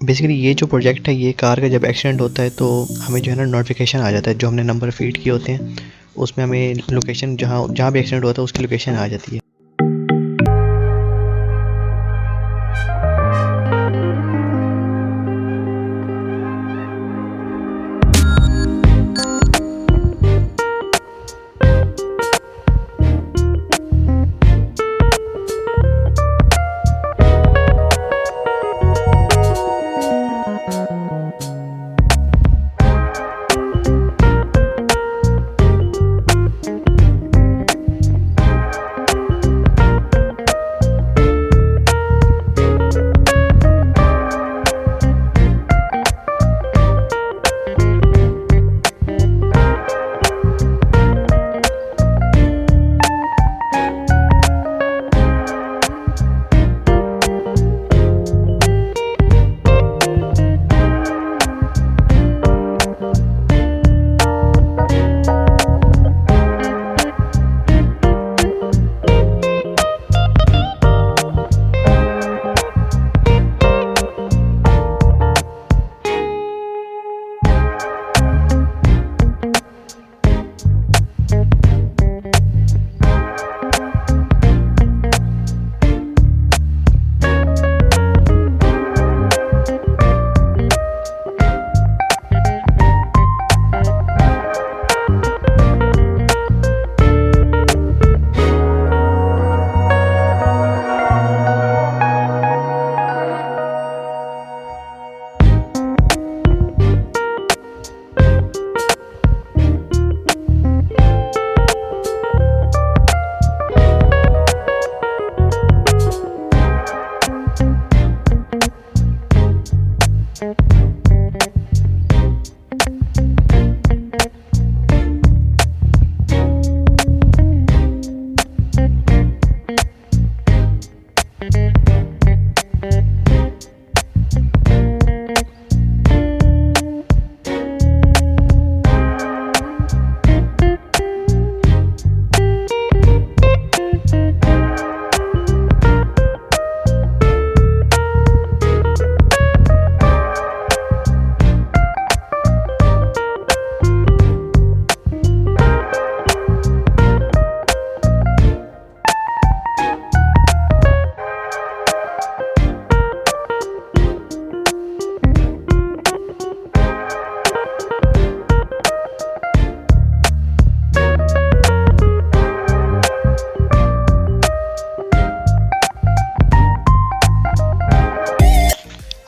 Basically ये जो project है ये कार का जब एक्सीडेंट होता है तो हमें जो है ना नोटिफिकेशन आ जाता है, जो हमने नंबर फीड किए होते हैं उसमें हमें लोकेशन जहाँ जहाँ भी एक्सीडेंट होता है उसकी लोकेशन आ जाती है।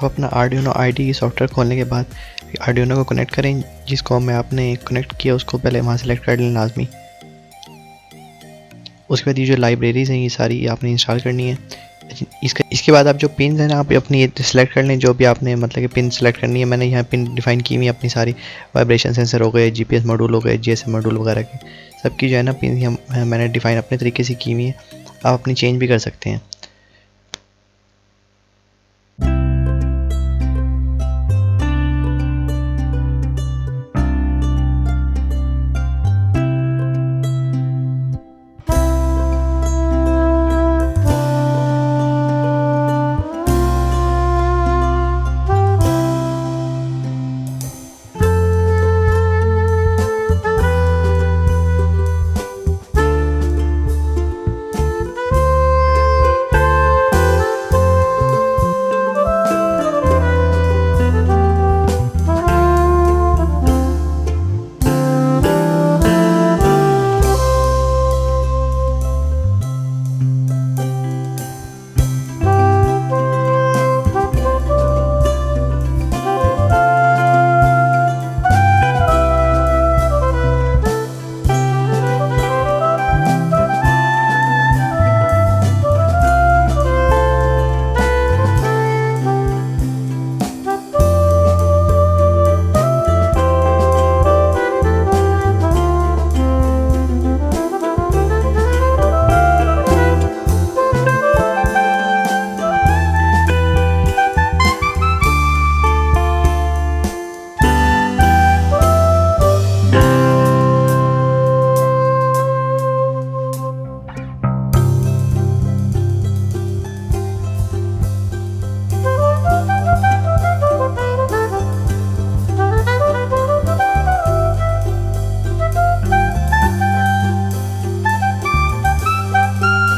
अब अपना आर्डिनो आईडी सॉफ्टवेयर खोलने के बाद आर्डिनो को कनेक्ट करें, जिसको मैं आपने कनेक्ट किया उसको पहले वहाँ सेलेक्ट कर लें लाजमी। उसके बाद ये जो लाइब्रेरीज़ हैं ये सारी आपने इंस्टॉल करनी है। इसके बाद आप जो पिन है ना आप अपनी सेलेक्ट कर लें, जो भी आपने मतलब कि पिन सेलेक्ट करनी है। मैंने यहाँ पिन डिफ़ाइन की हुई है अपनी सारी, वाइब्रेशन सेंसर हो गए, जीपीएस मॉड्यूल हो गए, जीएसएम मॉड्यूल वगैरह के सबकी जो है ना पिन मैंने डिफ़ाइन अपने तरीके से की हुई है। आप अपनी चेंज भी कर सकते हैं।